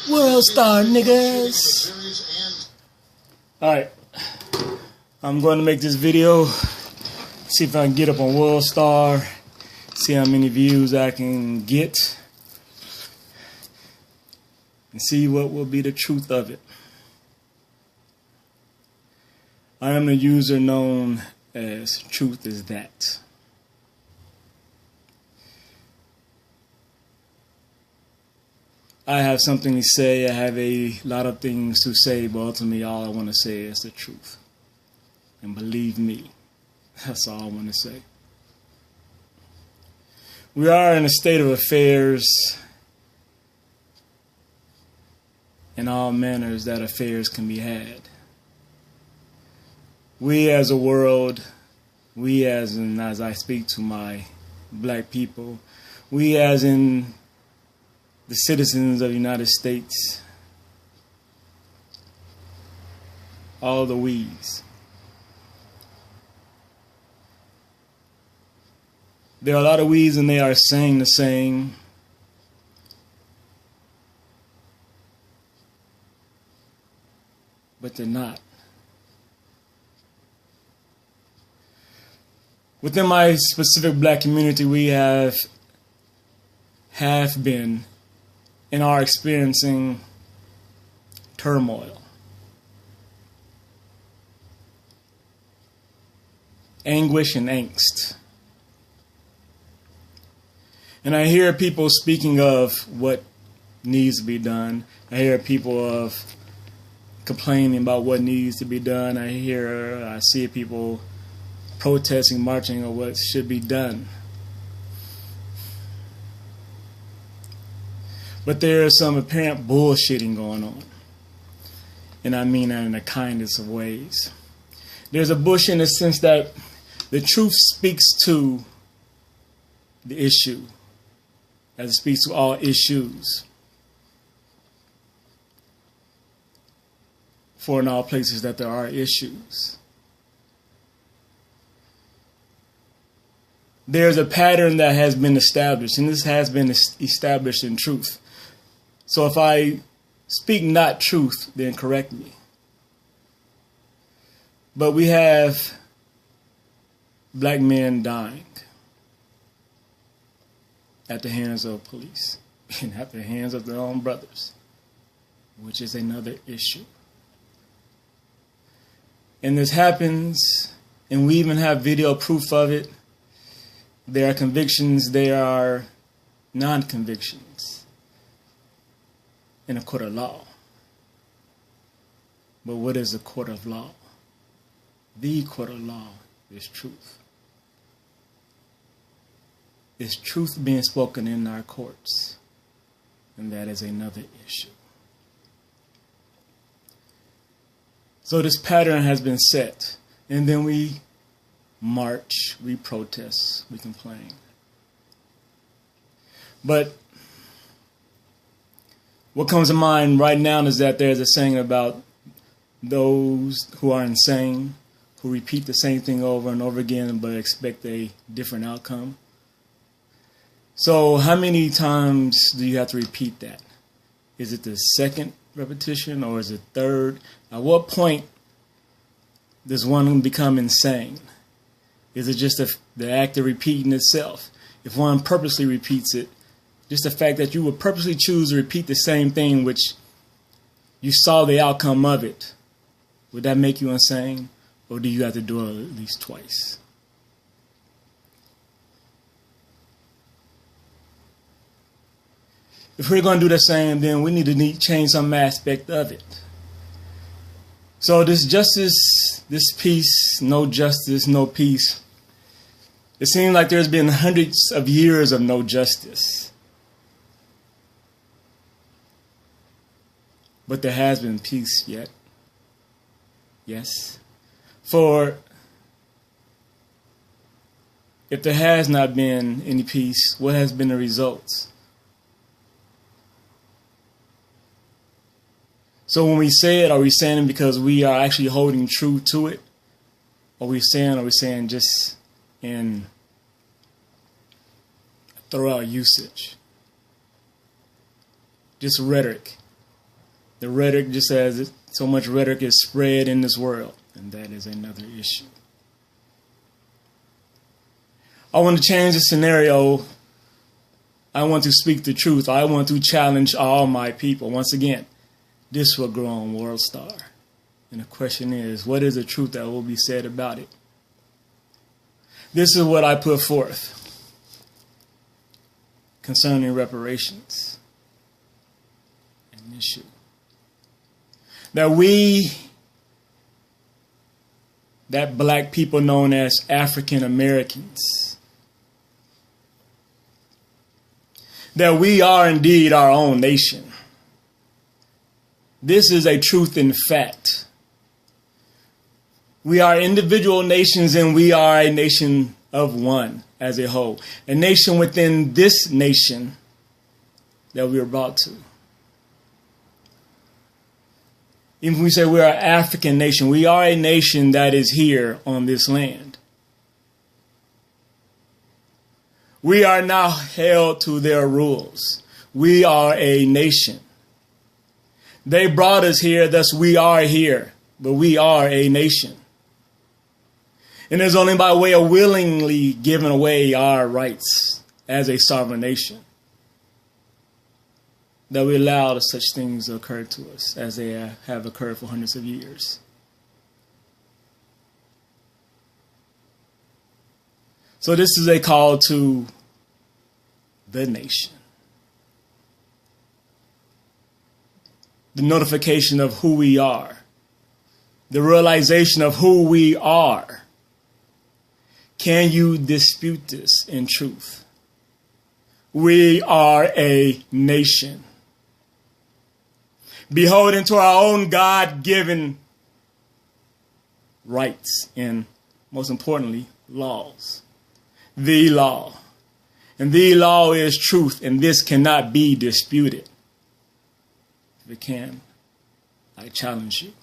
WorldStar niggas. Alright, I'm going to make this video, see if I can get up on WorldStar, see how many views I can get, and see what will be the truth of it. I am the user known as Truth Is That. I have something to say, I have a lot of things to say, but ultimately all I want to say is the truth. And believe me, that's all I want to say. We are in a state of affairs in all manners that affairs can be had. We as a world, we as I speak to my black people, we as in the citizens of the United States, all the we's. There are a lot of we's and they are saying the same. But they're not. Within my specific black community, we have been and are experiencing turmoil, anguish, and angst. And I hear people speaking of what needs to be done. I hear people complaining about what needs to be done. I see people protesting, marching on what should be done. But there is some apparent bullshitting going on. And I mean that in the kindest of ways. There's a bullshit in the sense that the truth speaks to the issue, as it speaks to all issues. For in all places that there are issues. There's a pattern that has been established, and this has been established in truth. So if I speak not truth, then correct me. But we have black men dying at the hands of police and at the hands of their own brothers, which is another issue. And this happens, and we even have video proof of it. There are convictions, there are non-convictions in a court of law. But what is a court of law? The court of law is truth. Is truth being spoken in our courts? And that is another issue. So this pattern has been set, and then we march, we protest, we complain. But what comes to mind right now is that there's a saying about those who are insane, who repeat the same thing over and over again but expect a different outcome. So how many times do you have to repeat that? Is it the second repetition or is it third? At what point does one become insane? Is it just the act of repeating itself? If one purposely repeats it, just the fact that you would purposely choose to repeat the same thing which you saw the outcome of it, would that make you insane? Or do you have to do it at least twice? If we're going to do the same, then we need to change some aspect of it. So this justice, this peace, no justice, no peace. It seems like there's been hundreds of years of no justice. But there has been peace yet. Yes. For if there has not been any peace, what has been the results? So when we say it, are we saying it because we are actually holding true to it? Or are we saying just in throughout usage? Just rhetoric. The rhetoric, just as so much rhetoric is spread in this world, and that is another issue. I want to change the scenario. I want to speak the truth. I want to challenge all my people. Once again, this will grow on WorldStar. And the question is, what is the truth that will be said about it? This is what I put forth concerning reparations. An issue. That black people known as African Americans, that we are indeed our own nation. This is a truth in fact. We are individual nations and we are a nation of one as a whole. A nation within this nation that we are brought to. Even if we say we are an African nation, we are a nation that is here on this land. We are now held to their rules. We are a nation. They brought us here, thus we are here, but we are a nation. And it's only by way of willingly giving away our rights as a sovereign nation that we allow such things to occur to us as they have occurred for hundreds of years. So this is a call to the nation. The notification of who we are. The realization of who we are. Can you dispute this in truth? We are a nation. Beholden to our own God-given rights and, most importantly, laws. The law. And the law is truth, and this cannot be disputed. If it can, I challenge you.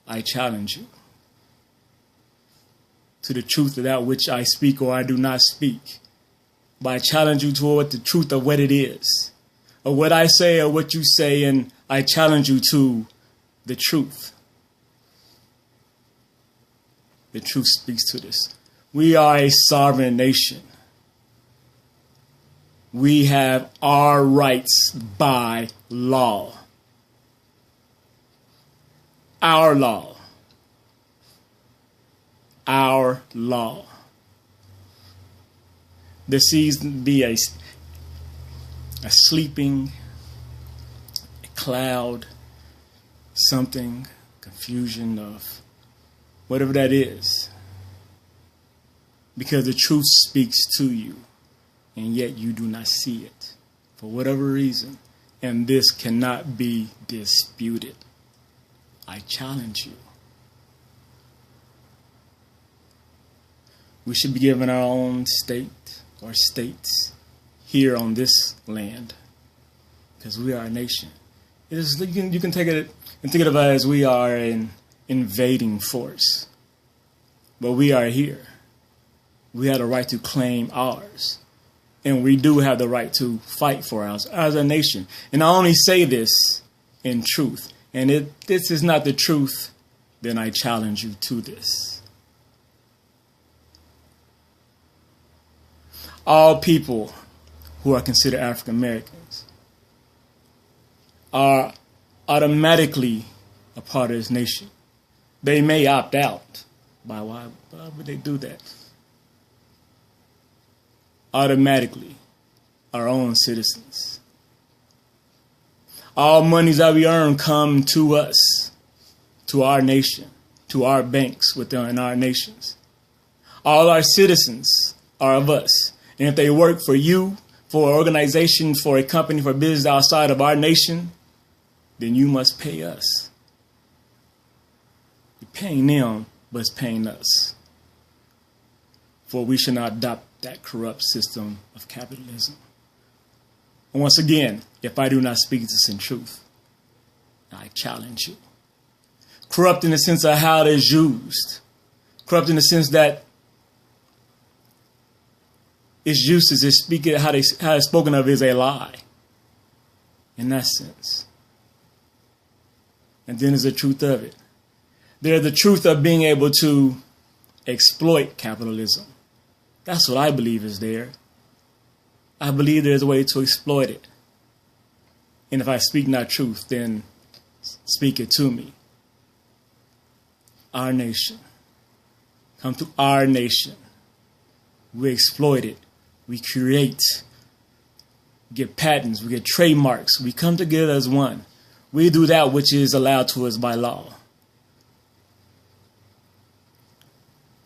I challenge you to the truth of that which I speak or I do not speak. But I challenge you toward the truth of what it is, or what I say or what you say, and I challenge you to the truth. The truth speaks to this. We are a sovereign nation. We have our rights by law. Our law. Our law. There seems to be a sleeping, a cloud, something, confusion of whatever that is. Because the truth speaks to you, and yet you do not see it for whatever reason. And this cannot be disputed. I challenge you. We should be given our own state or states here on this land, because we are a nation. It is, you can take it and think of it as we are an invading force, but we are here. We have the right to claim ours, and we do have the right to fight for ours as a nation. And I only say this in truth, and if this is not the truth, then I challenge you to this. All people who are considered African Americans are automatically a part of this nation. They may opt out. Why would they do that? Automatically, our own citizens. All monies that we earn come to us, to our nation, to our banks within our nations. All our citizens are of us. And if they work for you, for an organization, for a company, for business outside of our nation, then you must pay us. You're paying them, but it's paying us. For we should not adopt that corrupt system of capitalism. And once again, if I do not speak this in truth, I challenge you. Corrupt in the sense of how it is used. Corrupt in the sense that its uses is speaking, how it's spoken of is a lie. in that sense. And then there's the truth of it. There's the truth of being able to exploit capitalism. That's what I believe is there. I believe there's a way to exploit it. And if I speak not truth, then speak it to me. Our nation. Come to our nation. We exploit it. We create. We get patents. We get trademarks. We come together as one. We do that which is allowed to us by law.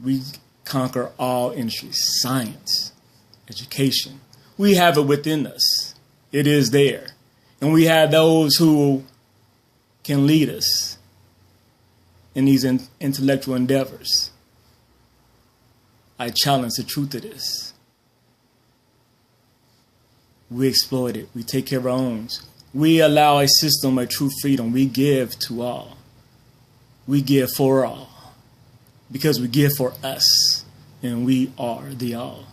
We conquer all industries, science, education. We have it within us. It is there. And we have those who can lead us in these intellectual endeavors. I challenge the truth of this. We exploit it. We take care of our own. We allow a system of true freedom. We give to all. We give for all. Because we give for us. And we are the all.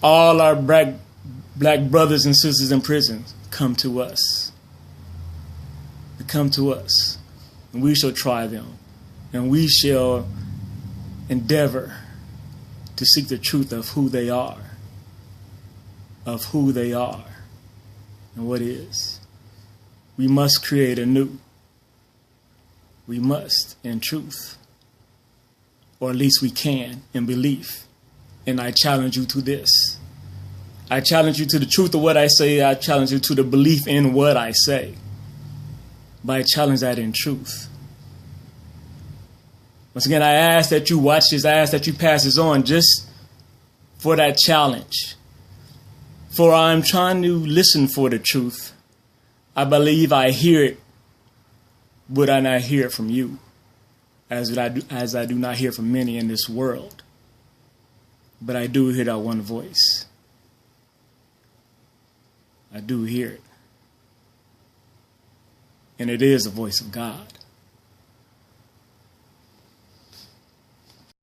All our black brothers and sisters in prison come to us. They come to us. And we shall try them. And we shall endeavor to seek the truth of who they are. Of who they are. And what is. We must create anew. We must, in truth. Or at least we can, in belief. And I challenge you to this. I challenge you to the truth of what I say. I challenge you to the belief in what I say. But I challenge that in truth. Once again, I ask that you watch this. I ask that you pass this on just for that challenge. For I'm trying to listen for the truth. I believe I hear it, but I not hear it from you, as I do not hear from many in this world. But I do hear that one voice. I do hear it. And it is the voice of God.